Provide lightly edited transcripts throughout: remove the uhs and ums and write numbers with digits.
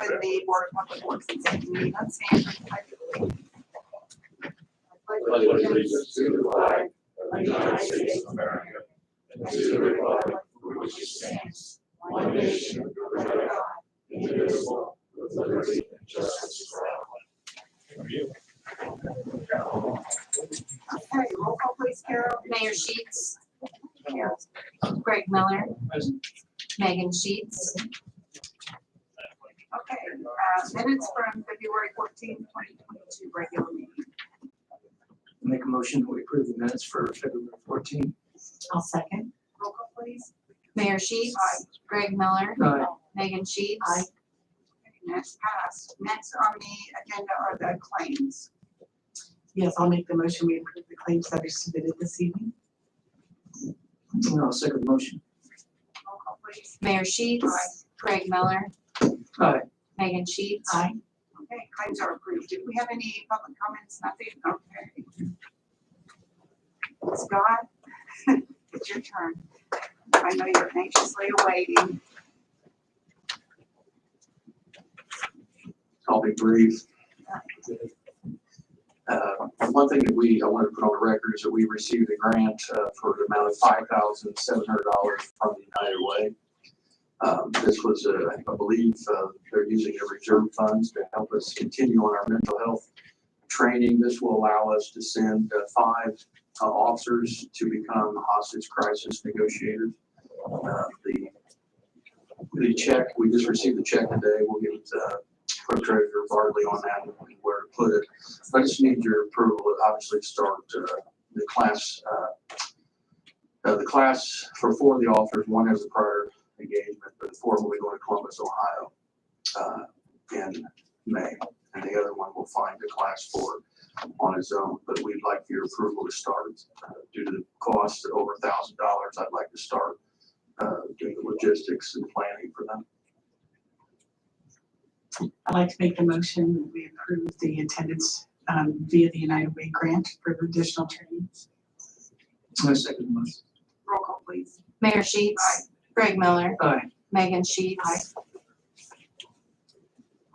open the Board of Public Works and Safety meeting. Let's stand for the pledge of allegiance. Pledge allegiance to the flag of the United States of America and to the republic for which it stands, one nation under God, indivisible, with liberty and justice for all. Okay, roll call please, Carol. Mayor Sheets. Greg Miller. Megan Sheets. Okay, minutes from February 14th, 2022, regular meeting. Make a motion, we approve the minutes for February 14th. I'll second. Roll call please. Mayor Sheets. Aye. Greg Miller. Aye. Megan Sheets. Okay, that's passed. Next on the agenda are the claims. Yes, I'll make the motion. We approve the claims that are submitted this evening. I'll second the motion. Roll call please. Mayor Sheets. Aye. Greg Miller. Aye. Megan Sheets. Aye. Okay, claims are approved. Did we have any public comments? Nothing? Okay. Scott, it's your turn. I know you're anxiously awaiting. I'll be brief. One thing that I want to put on the record is that we received a grant for the amount of $5,700 from the United Way. This was, I believe, they're using their reserve funds to help us continue on our mental health training. This will allow us to send 5 officers to become hostage crisis negotiators. The check, we just received the check today. We'll give it to Clerk Treasurer Bartley on that and where to put it. I just need your approval to obviously start the class. The class for 4 of the officers, 1 has a prior engagement, but the 4 will be going to Columbus, Ohio in May. And the other one will find a class 4 on his own. But we'd like your approval to start due to the cost of over $1,000. I'd like to start doing the logistics and planning for them. I'd like to make the motion that we approve the attendance via the United Way grant for additional trainings. I second the motion. Roll call please. Mayor Sheets. Greg Miller. Aye. Megan Sheets.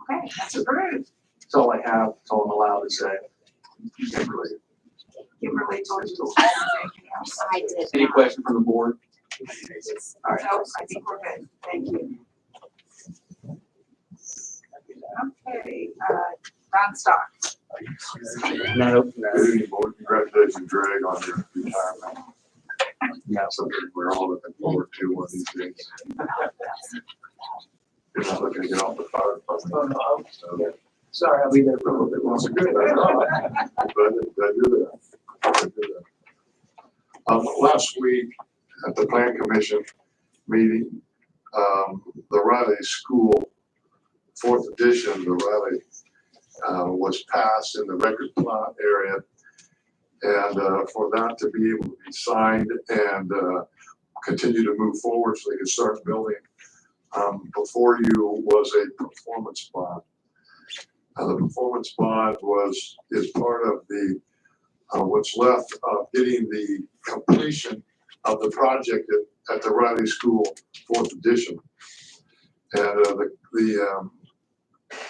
Okay, that's approved. That's all I have. That's all I'm allowed to say. Kimberly. Kimberly told you to say anything else. I did. Any question from the board? All right, no, I think we're good. Thank you. Okay, Ron Stock. No. Good evening, board. Congratulations, Greg, on your retirement. That's something we're all looking forward to one of these days. You're not looking to get off the fire department. So, Sorry, I'll be there for a little bit that's longer. good. Glad you're there. Last week at the Plan Commission meeting, the Riley School, 4th edition, the Riley was passed in the record plot area. And for that to be able to be signed and continue to move forward so they could start building, before you was a performance bond. The performance bond is part of the what's left of getting the completion of the project at the Riley School 4th edition. And the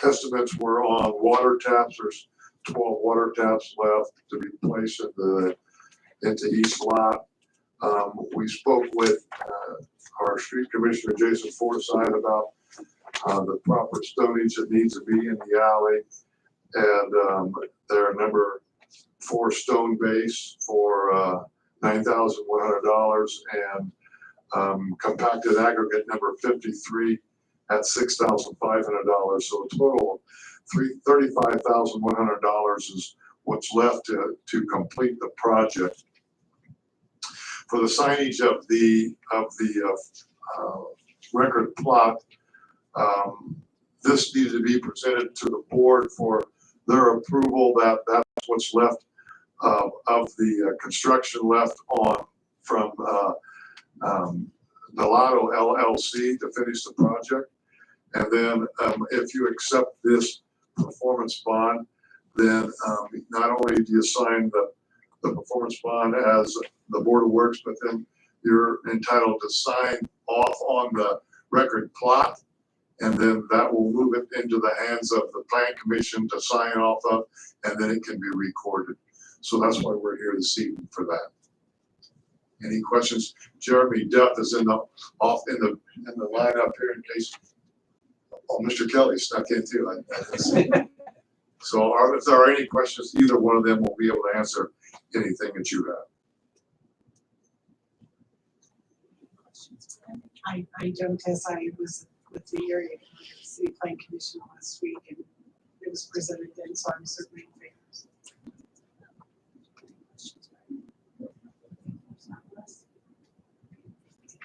estimates were on water taps. There's 12 water taps left to be placed into each lot. We spoke with our street commissioner, Jason Forsythe, about the proper stonage that needs to be in the alley. And there are number 4 stone base for $9,100 and compacted aggregate number 53 at $6,500. So a total of $35,100 is what's left to complete the project. For the signage of the record plot, this needs to be presented to the board for their approval. That's what's left of the construction left on from Nolato LLC to finish the project. And then if you accept this performance bond, then not only do you sign the performance bond as the Board of Works, but then you're entitled to sign off on the record plot And then that will move it into the hands of the plan commission to sign off of, and then it can be recorded. So that's why we're here this evening for that. Any questions? Jeremy Duff is in the lineup here in case. Oh, Mr. Kelly snuck in too. I didn't see. So if there are any questions, either one of them will be able to answer anything that you have. I don't, as I was with the area city plan commission last week and it was presented then, so I'm certainly in favor.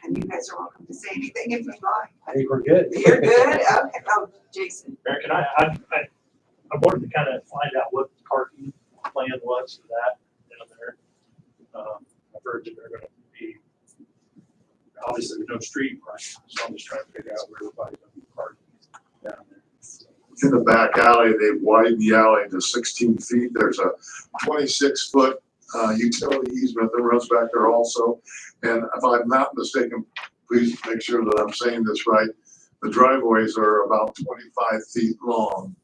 And you guys are welcome to say anything if you'd like. I think we're good. You're good? Okay. Oh, Jason. Mayor, can I wanted to kind of find out what the parking plan was for that down there. I've heard that they're gonna be, obviously there's no street right now, so I'm just trying to figure out where everybody's gonna be parking down there. In the back alley, they've widened the alley to 16 feet. There's a 26-foot utility easement that runs back there also. And if I'm not mistaken, please make sure that I'm saying this right. The driveways are about 25 feet long.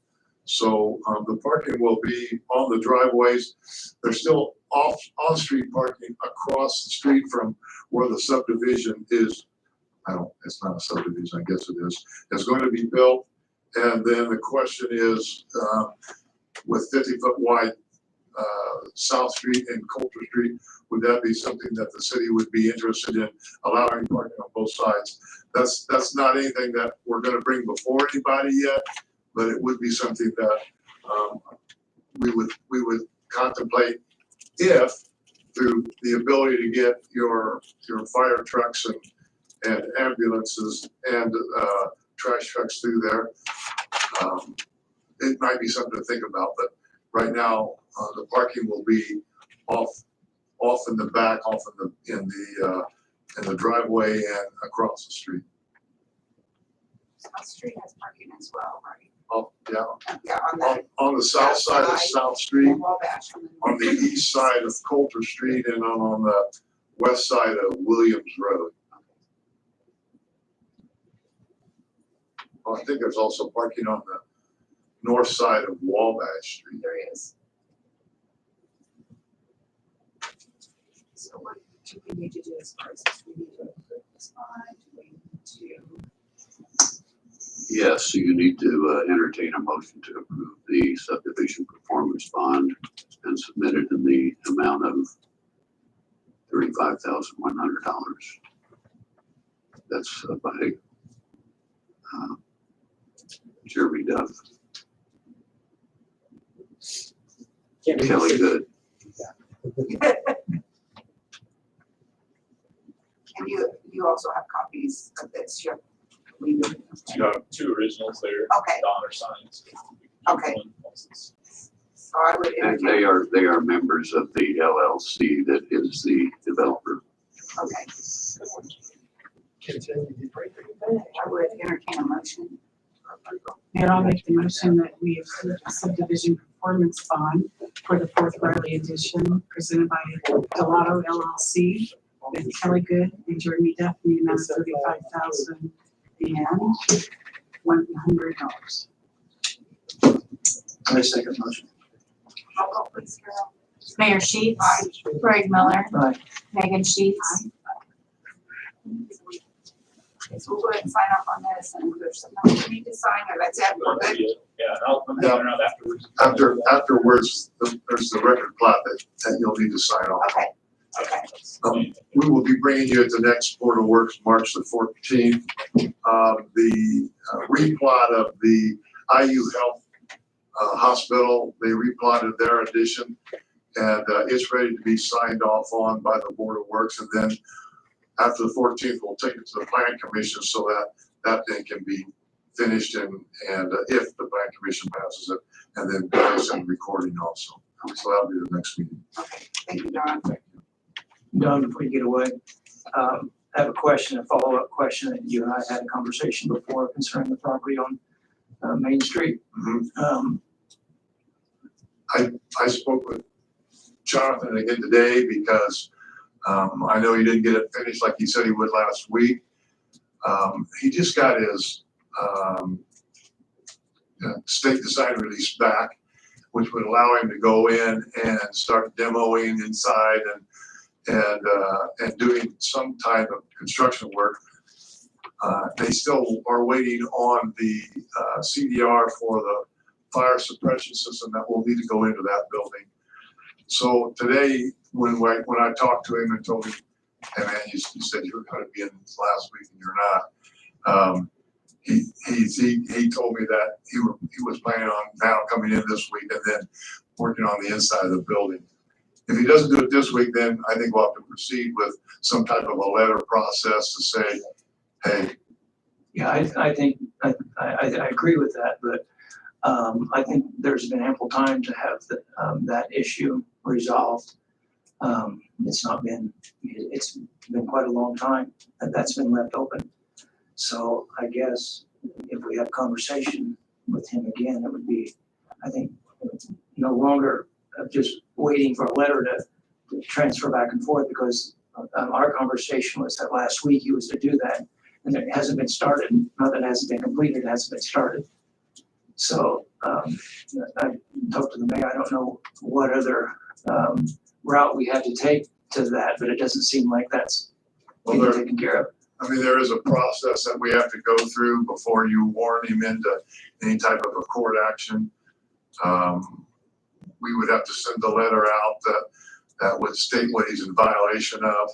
So the parking will be on the driveways. There's still on-street parking across the street from where the subdivision is. It's not a subdivision, I guess it is. It's going to be built. And then the question is, with 50-foot wide South Street and Coulter Street, would that be something that the city would be interested in allowing parking on both sides? That's not anything that we're going to bring before anybody yet, but it would be something that we would contemplate if, through the ability to get your fire trucks and ambulances and trash trucks through there. It might be something to think about, but right now the parking will be off in the back, in the driveway and across the street. South Street has parking as well, right? Oh, yeah, Yeah, on on the south side of South Street, Wabash. on the east side of Coulter Street, and on the west side of Williams Road. I think there's also parking on the north side of Wabash Street. There is. So what do we need to do as far as this? We need to approve this bond, do we need to? Yes, so you need to entertain a motion to approve the subdivision performance bond and submit it in the amount of $35,100. That's by Jeremy Duff, Kelly Good. And you also have copies of this, you You have two originals there. Okay. Dollar signs. Okay. So I would And entertain, they are members of the LLC that is the developer. okay, Continue. I would entertain a motion. And I'll make the motion that we approve the subdivision performance bond for the Fourth Riley edition presented by Delato LLC with Kelly Good and Jeremy Duff in the amount of $35,100. I second motion. Roll call please, Carol. Mayor Sheets. Greg Miller. Aye. Megan Sheets. Okay, so we'll go ahead and sign off on this, and there's something we need to sign, or that's it, we're good? Yeah, and I'll come down around afterwards. Afterwards, there's the record plat that you'll need to sign off. Okay, We will be bringing you at the next Board of Works, March the 14th. The replot of the IU Health Hospital, they replotted their addition, and it's ready to be signed off on by the Board of Works. And then after the 14th, we'll take it to the Plan Commission so that thing can be finished and if the Plan Commission passes it, and then place and recording also. So that'll be the next meeting. okay, thank you, Don. Don, before you get away, I have a question, a follow-up question, that you and I had a conversation before concerning the property on Main Street. Mhm. I spoke with Jonathan again today because I know he didn't get it finished like he said he would last week. He just got his state design release back, which would allow him to go in and start demoing inside and doing some type of construction work. They still are waiting on the CDR for the fire suppression system that will need to go into that building. So today, when I talked to him and told him, hey man, you said you were going to be in last week and you're not. He told me that he was planning on now coming in this week and then working on the inside of the building. If he doesn't do it this week, then I think we'll have to proceed with some type of a letter process to say, hey. Yeah, I think, I agree with that, but I think there's been ample time to have that issue resolved. It's been quite a long time that's been left open. So I guess if we have a conversation with him again, it would be, I think, no longer of just waiting for a letter to transfer back and forth, because our conversation was that last week he was to do that, and it hasn't been started. Not that it hasn't been completed, it hasn't been started. So I talked to the mayor. I don't know what other route we had to take to that, but it doesn't seem like that's being taken care of. I mean, there is a process that we have to go through before you warn him into any type of a court action. We would have to send a letter out that would state what he's in violation of.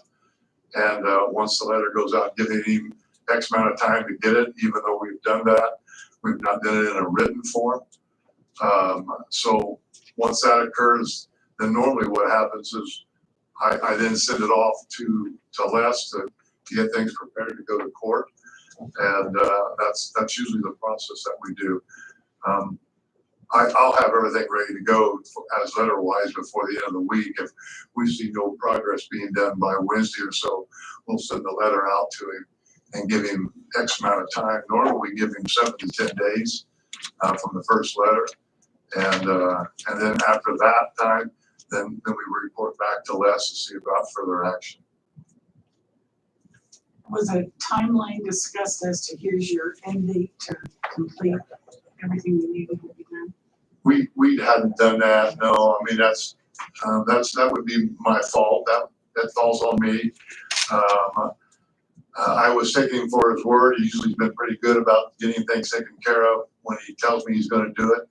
And once the letter goes out, giving him X amount of time to get it, even though we've done that, we've not done it in a written form. So once that occurs, then normally what happens is I then send it off to Les to get things prepared to go to court. And that's usually the process that we do. I'll have everything ready to go as letter-wise before the end of the week. If we see no progress being done by Wednesday or so, we'll send a letter out to him and give him X amount of time. Normally we give him 7 to 10 days from the first letter. And then after that time, then we report back to Les to see about further action. Was a timeline discussed as to here's your end date to complete everything you needed to be done? We hadn't done that. No, I mean, that would be my fault. That falls on me. I was taking him for his word. He's usually been pretty good about getting things taken care of when he tells me he's going to do it.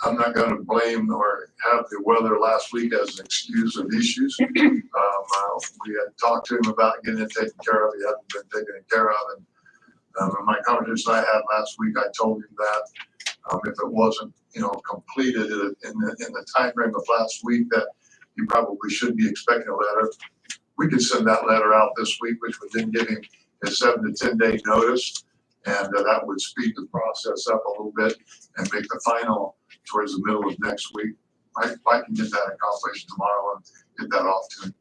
I'm not going to blame or have the weather last week as an excuse of issues. We had talked to him about getting it taken care of. He hadn't been taken care of. And in my conversation I had last week, I told him that if it wasn't, completed in the time frame of last week, that he probably should be expecting a letter. We could send that letter out this week, which would then give him a 7 to 10 day notice. And that would speed the process up a little bit and make the final towards the middle of next week. I can get that accomplished tomorrow and get that off to him.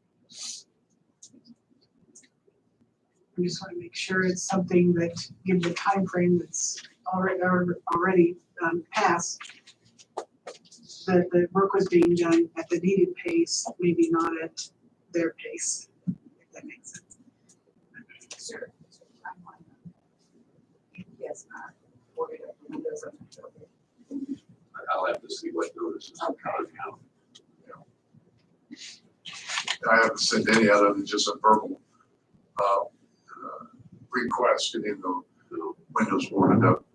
I just want to make sure it's something that gives a time frame that's already passed. That the work was being done at the needed pace, maybe not at their pace, if that makes sense. Sure. Yes, ordered up the windows of the building. I'll have to see what notices are coming out. I haven't sent any other than just a verbal request getting the windows boarded up.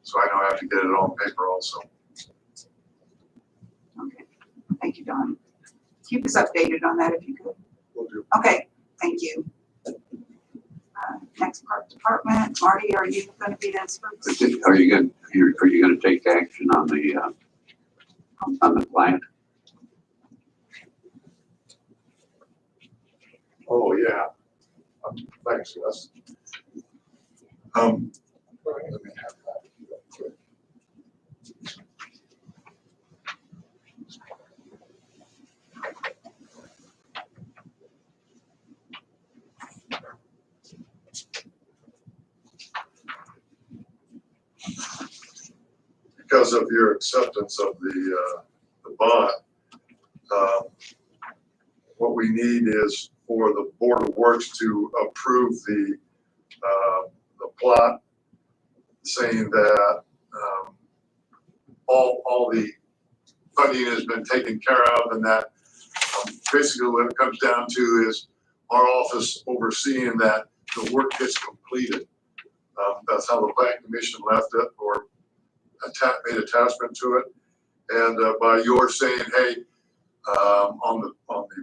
So I know I have to get it on paper also. Okay, thank you, Don. Keep us updated on that if you could. Will do. Okay, thank you. Next park department, Marty, are you going to be that spokesperson? Are you going to take action on the plant? Oh, yeah. Thanks, Les. Let me have that. Because of your acceptance of the bond, what we need is for the Board of Works to approve the the plot saying that, all the funding has been taken care of and that basically what it comes down to is our office overseeing that the work gets completed. That's how the plan commission left it or made attachment to it. And by your saying, hey, on the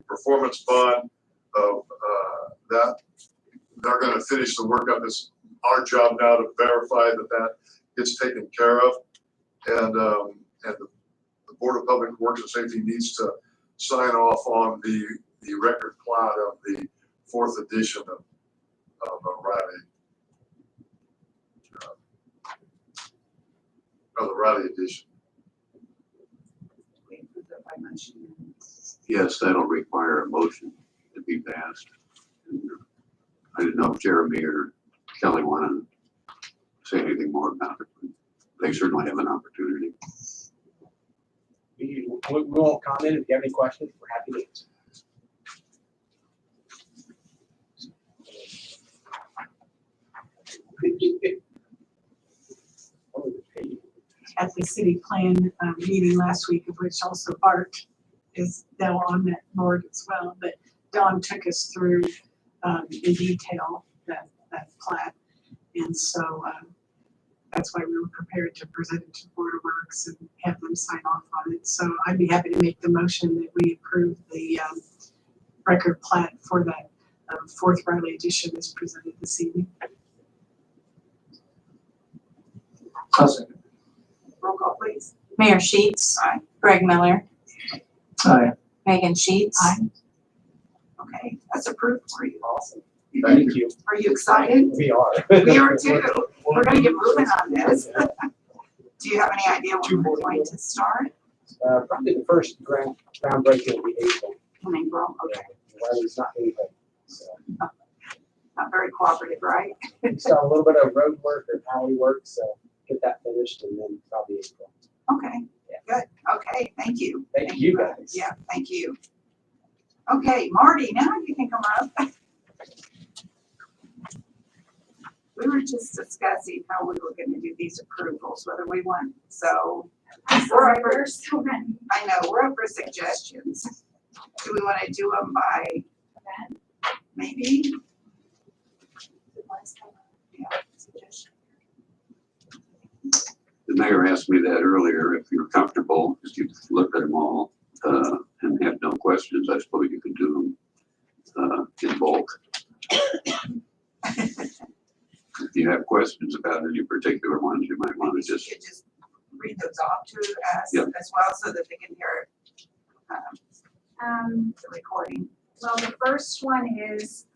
performance bond of that, they're gonna finish the work up. It's our job now to verify that that gets taken care of. And the Board of Public Works and Safety needs to sign off on the record plat of the 4th edition of Riley. Of the Riley edition. We approve that by motion. Yes, that'll require a motion to be passed. I didn't know if Jeremy or Kelly wanted to say anything more about it. They certainly have an opportunity. We won't comment. If you have any questions, we're happy to answer. At the city plan meeting last week, of which also Bart is now on that board as well, but Don took us through in detail that plat. And so that's why we were prepared to present it to the Board of Works and have them sign off on it. So I'd be happy to make the motion that we approve the record plat for that 4th Riley edition as presented this evening. Roll call, please. Mayor Sheets. Aye. Greg Miller. Aye. Megan Sheets. Aye. Okay, that's approved for you. Awesome. Thank you. Are you excited? We are. We are too. We're gonna get moving on this. Do you have any idea when we're going to start? Probably the first groundbreaking will be April. In April, okay. Riley's not anything. So Not very cooperative, right? we still have a little bit of road work or alley work, so get that finished and then probably April. Okay, good. Okay, thank you. Thank you guys. Yeah, thank you. Okay, Marty, now you can come up. We were just discussing how we were gonna do these approvals, whether we want, so. We're up for, I know, we're up for suggestions. Do we wanna do them by event? Maybe? Yeah, suggestion. The mayor asked me that earlier, if you're comfortable, if you've looked at them all, and have no questions, I suppose you can do them, in bulk. If you have questions about any particular ones, you might want to You just, could just read those off to us Yep. as well, so that they can hear the recording. Well, the first one is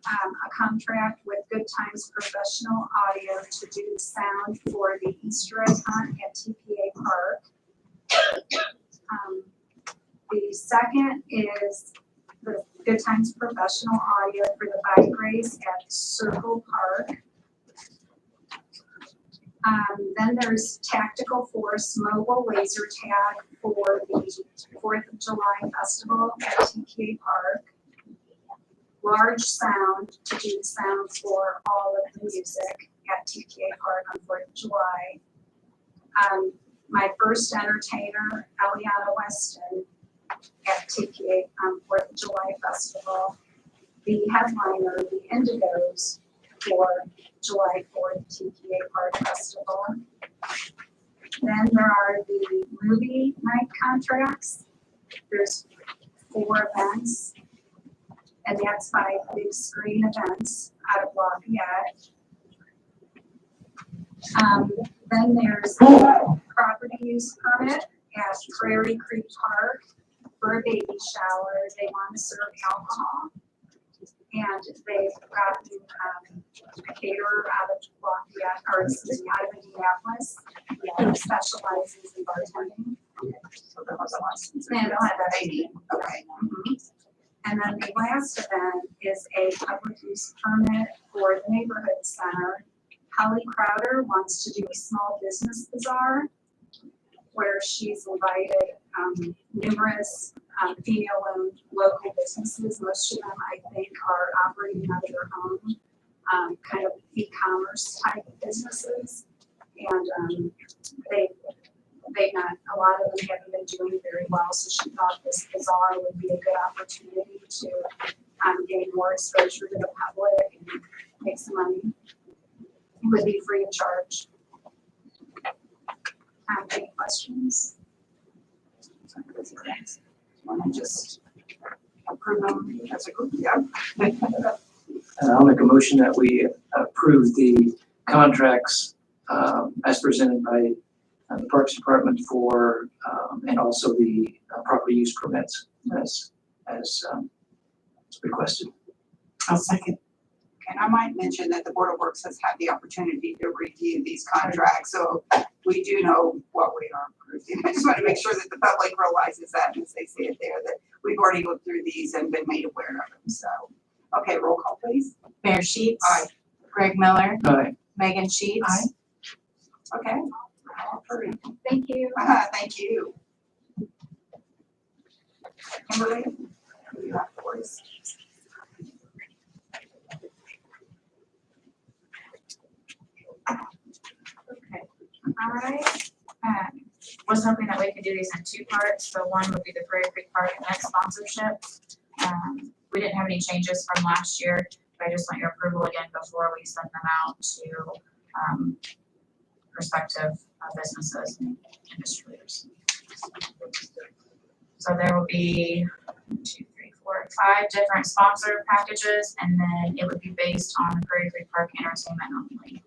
a contract with Good Times Professional Audio to do the sound for the Easter egg hunt at TPA Park. The second is the Good Times Professional Audio for the bike race at Circle Park. Then there's Tactical Force Mobile Laser Tag for the 4th of July Festival at TPA Park. Large Sound to do the sound for all of the music at TPA Park on 4th of July. My first entertainer, Eliana Weston, at TPA on 4th of July Festival. The headliner, the Indigos, for July 4th TPA Park Festival. Then there are the movie night contracts. There's 4 events, and that's by Big Screen Events out of Lafayette. Then there's a property use permit at Prairie Creek Park for a baby shower. They want to serve alcohol. And they've gotten a caterer out of Lafayette, or excuse me, out of Indianapolis, who specializes in bartending. So there was a license. And they'll have that Baby, okay. And then the last event is a public use permit for the neighborhood center. Holly Crowder wants to do a small business bazaar where she's invited numerous female-owned local businesses. Most of them, I think, are operating out of their home. kind of e-commerce type businesses. And, they've not, a lot of them haven't been doing very well, so she thought this bazaar would be a good opportunity to, gain more exposure to the public and make some money. It would be free of charge. Any questions? Want to just approve them as a group? Yeah. I'll make a motion that we approve the contracts as presented by the Parks Department for, and also the property use permits as requested. I'll second. And I might mention that the Board of Works has had the opportunity to review these contracts, so we do know what we are approving. I just want to make sure that the public realizes that as they see it there, that we've already looked through these and been made aware of them, so. Okay, roll call, please. Mayor Sheets. Aye. Greg Miller. Aye. Megan Sheets. Aye. Okay. All approved. Thank you. Thank you. Kimberly? You have the voice. Okay, all right. Was hoping that we could do these in two parts. So one would be the Prairie Creek Park event sponsorship. We didn't have any changes from last year, but I just want your approval again before we send them out to prospective businesses and industry leaders. So there will be 1, 2, 3, 4, 5 different sponsor packages, and then it would be based on the Prairie Creek Park entertainment only.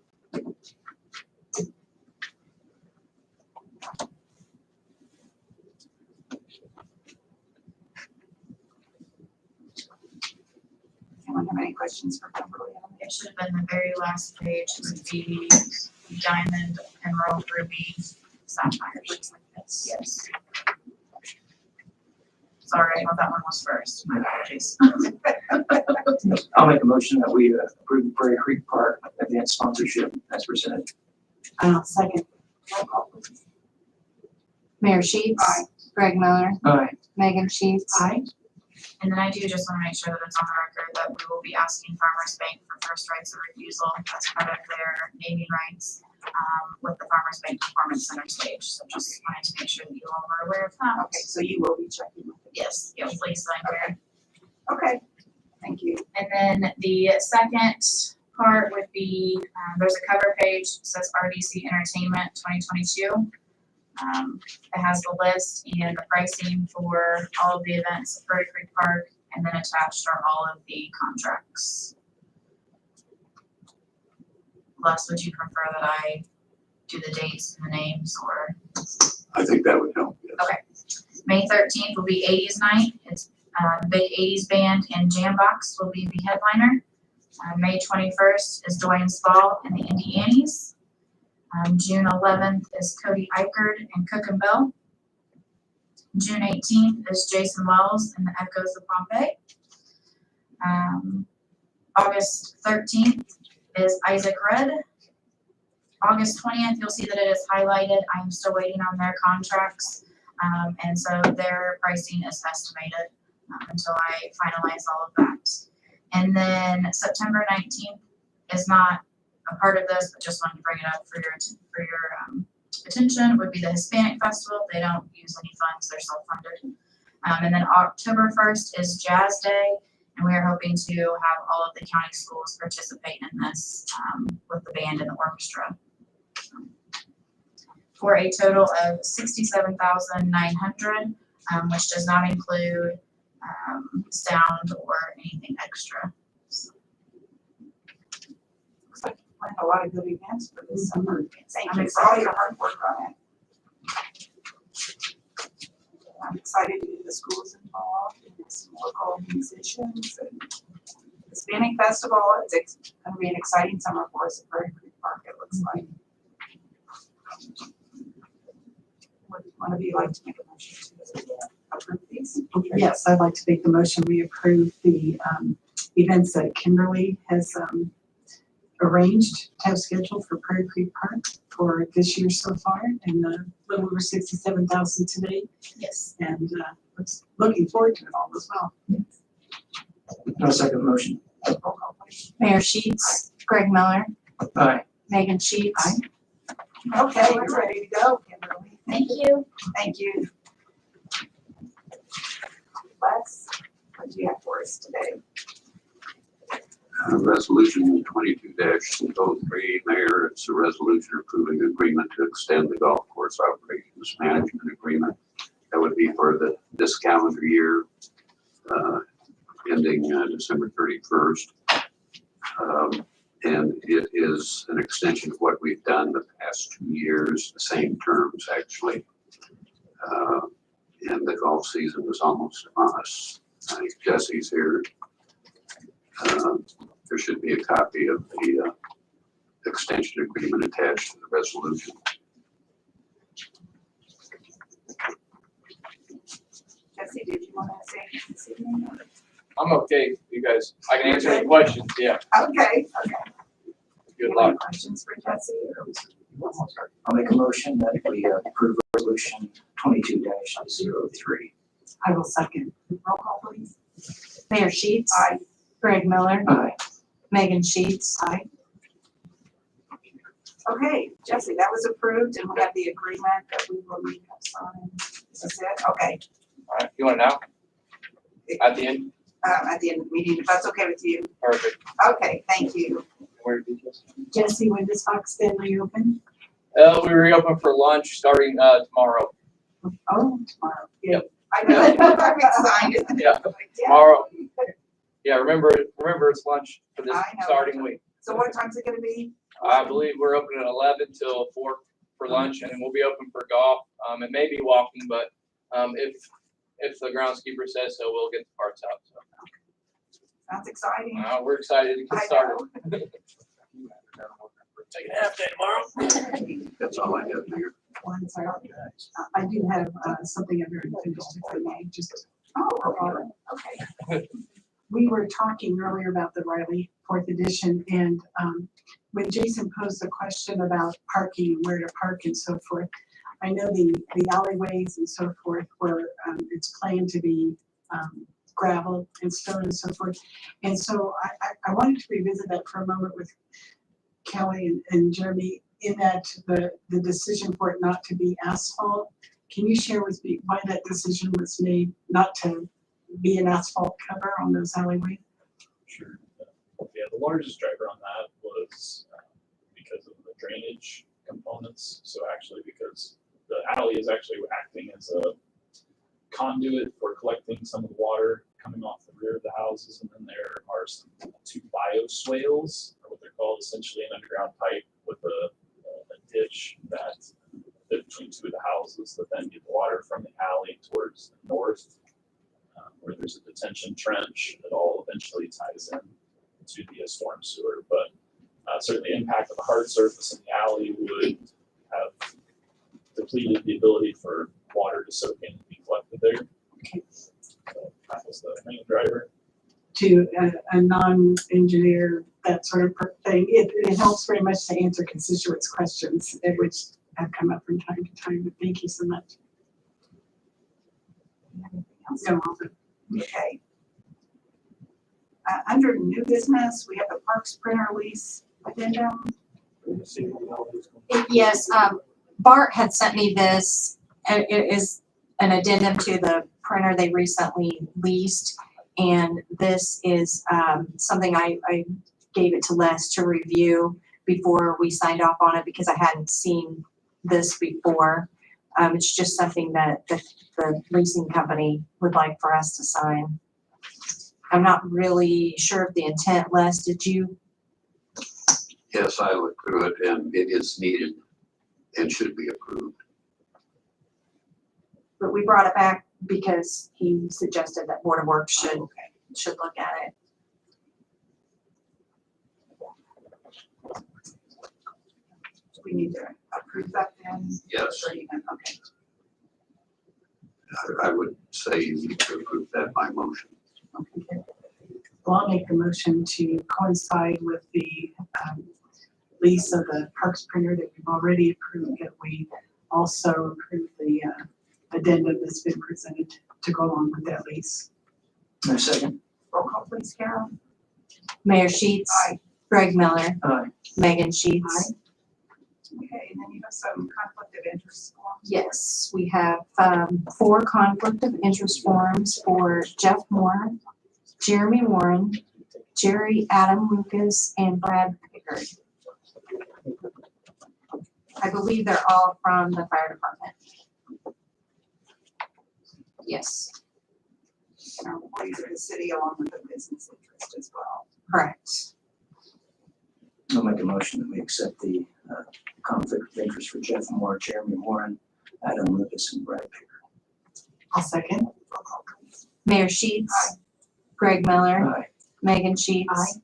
Anyone have any questions for Kimberly? It should have been the very last page. It would be diamond, emerald, ruby, sapphires. Yes. Sorry, I thought that one was first. My apologies. I'll make a motion that we approve the Prairie Creek Park event sponsorship as presented. I'll second. Roll call, please. Mayor Sheets. Aye. Greg Miller. Aye. Megan Sheets. Aye. And then I do just want to make sure that it's on the record that we will be asking Farmers Bank for first rights of refusal as part of their naming rights with the Farmers Bank Performance Center stage. So just wanted to make sure that you all were aware of that. Okay, so you will be checking with it. Yes, yeah, please, I'm here. Okay, thank you. And then the second part would be, there's a cover page, that says RDC Entertainment 2022. It has the list and the pricing for all of the events at Prairie Creek Park, and then attached are all of the contracts. Les, would you prefer that I do the dates and the names, or? I think that would help, yes. Okay. May 13th will be 80s night. It's the big 80s band and Jambox will be the headliner. May 21st is Dwayne Spall and the Indie Annies. June 11th is Cody Eichard and Cook and Bell. June 18th is Jason Wells and the Echoes of Pompeii. August 13th is Isaac Red. August 20th, you'll see that it is highlighted. I'm still waiting on their contracts. And so their pricing is estimated until I finalize all of that. And then September 19th is not a part of this, but just wanted to bring it up for your attention, would be the Hispanic Festival. They don't use any funds, they're self-funded. And then October 1st is Jazz Day, and we are hoping to have all of the county schools participate in this with the band and the orchestra. For a total of $67,900, which does not include sound or anything extra. Looks like you planned a lot of good events for this summer. Thank I'm you for all excited. your hard work on it. I'm excited to get the schools involved and some local musicians and Hispanic Festival. It's gonna be an exciting summer for us at Prairie Creek Park, it looks like. Would one of you like to make a motion to approve these? Yes, I'd like to make the motion. We approve the events that Kimberly has arranged to have scheduled for Prairie Creek Park for this year so far, and a little over 67,000 today. Yes. And looking forward to it all as well. No second motion. Roll call, please. Mayor Sheets. Craig Miller, Aye. Megan Sheets. Okay, we're ready to go, Kimberly. Thank you. Thank you. Wes, what do you have for us today? Resolution 22-03, Mayor, it's a resolution approving agreement to extend the golf course operations management agreement. That would be for this calendar year, ending December 31st. And it is an extension of what we've done the past 2 years, the same terms actually. And the golf season is almost upon us. I think Jesse's here. There should be a copy of the extension agreement attached to the resolution. Jesse, did you want to say anything this evening? I'm okay, you guys. I can answer any questions, yeah. Okay, okay. Good Any luck. questions for Jesse? I'll make a motion that we approve resolution 22-03. I will second. Roll call, please. Mayor Sheets. Aye. Craig Miller, Aye. Megan Sheets. Aye. Okay, Jesse, that was approved and we have the agreement that we will need to sign. Is this it? Okay, All right, you want it now? At the end? at the end of the meeting, if that's okay with you. Perfect. Okay, thank you. Where did you just? Jesse, when does Fox Stanley open? We reopen for lunch starting tomorrow. Oh, tomorrow. Yep. I know, I'm excited. Yeah, tomorrow. Yeah, remember it's lunch for this I know. starting week. So what time's it gonna be? I believe we're open at 11 till 4 for lunch, and then we'll be open for golf. It may be walking, but if the groundskeeper says so, we'll get the parts out. So Sounds exciting. we're excited to I get started. know. Taking a half day tomorrow. That's all I have, Mayor. One, sorry. I do have something I'm very finished, if I may, just. Oh, okay. We were talking earlier about the Riley 4th edition, and when Jason posed the question about parking, where to park and so forth, I know the alleyways and so forth were, it's planned to be gravel and stone and so forth. And so I wanted to revisit that for a moment with Kelly and Jeremy, in that the decision for it not to be asphalt. Can you share with me why that decision was made not to be an asphalt cover on those alleyways? Sure. Yeah, the largest driver on that was because of the drainage components. So actually, because the alley is actually acting as a conduit for collecting some of the water coming off the rear of the houses. And then there are some 2 bioswales, or what they're called, essentially an underground pipe with a ditch that fit between 2 of the houses that then get water from the alley towards the north, where there's a detention trench that all eventually ties in to the storm sewer. But certainly the impact of the hard surface in the alley would have depleted the ability for water to soak in and be collected there. Okay. So that was the main driver. To a non-engineer, that sort of thing, it helps very much to answer constituents' questions, which have come up from time to time, but thank you so much. Anything else? No, I'll do. Okay. Under new business, we have the Parks printer lease addendum. Yes, Bart had sent me this. It is an addendum to the printer they recently leased. And this is something I gave it to Les to review before we signed off on it, because I hadn't seen this before. It's just something that the leasing company would like for us to sign. I'm not really sure of the intent. Les, did you? Yes, I looked through it and it is needed and should be approved. But we brought it back because he suggested that Board of Works should look at it. We need to approve that then? Yes. Or even- Okay. I would say you need to approve that by motion. Okay. Well, I'll make the motion to coincide with the lease of the Parks printer that we've already approved, that we also approve the addendum that's been presented to go along with that lease. No second. Roll call, please, Carol. Mayor Sheets. Aye. Greg Miller. Aye. Megan Sheets. Okay, and then you have some conflict of interest forms. Yes, we have 4 conflict of interest forms for Jeff Moore, Jeremy Warren, Jerry Adam Lucas, and Brad Pickard. I believe they're all from the fire department. Yes, And our employees of the city along with the business interest as well. correct. I'll make a motion that we accept the conflict of interest for Jeff Moore, Jeremy Warren, Adam Lucas, and Brad Pickard. I'll second. Roll call, please. Mayor Sheets. Greg Miller. Aye. Megan Sheets.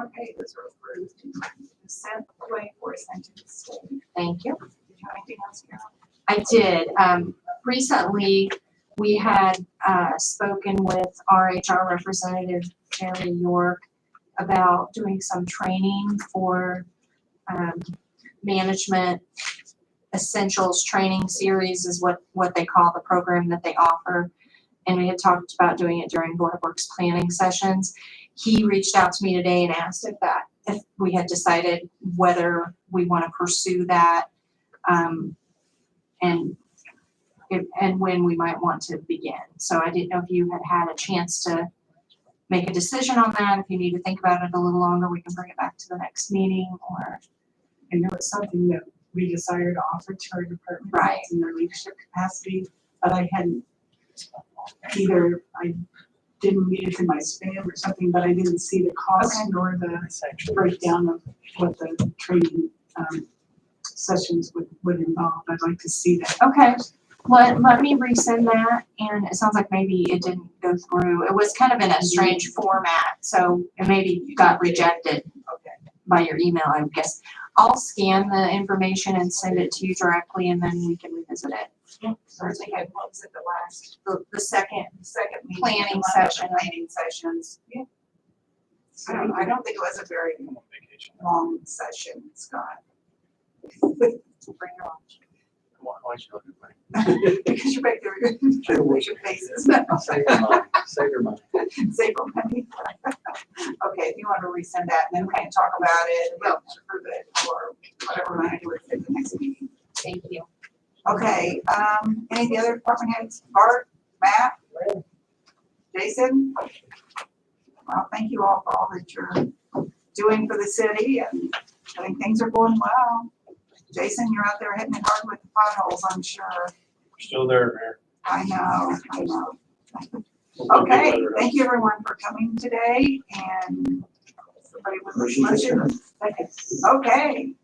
Okay, those are approved. Consent way for sent to the state. Thank you. Did you have anything else, Carol? I did. Recently, we had spoken with RHR Representative Jeremy York about doing some training for management essentials training series is what they call the program that they offer. And we had talked about doing it during Board of Works planning sessions. He reached out to me today and asked if we had decided whether we want to pursue that, and when we might want to begin. So I didn't know if you had a chance to make a decision on that. If you need to think about it a little longer, we can bring it back to the next meeting, or. I know it's something that we desire to offer to our department Right. heads in their leadership capacity, but I hadn't, either I didn't read it in my spam or something, but I didn't see the cost Okay. nor the breakdown of what the training sessions would involve. I'd like to see that. Okay, let me resend that, and it sounds like maybe it didn't go through. It was kind of in a strange format, so it maybe got rejected by your email, I guess. I'll scan the information and send it to you directly, and then we can revisit it. So I think I was at the last, The second, second meeting. Planning one of the session. Planning sessions. Yeah. I don't think it was a very long session, Scott. Bring it on. Why is you looking at me? Because you're back there, with your faces now. Save your money, save your money. Save them money. Okay, if you want to resend that, and then we can talk about it, we'll approve it, or whatever we're gonna do with it the next meeting. thank you. Okay, any of the other department heads, Bart, Matt, Jason? Well, thank you all for all that you're doing for the city, and I think things are going well. Jason, you're out there hitting it hard with the potholes, I'm sure. Still there, Mayor. I know. Okay, thank you everyone for coming today, and somebody with a motion. Okay.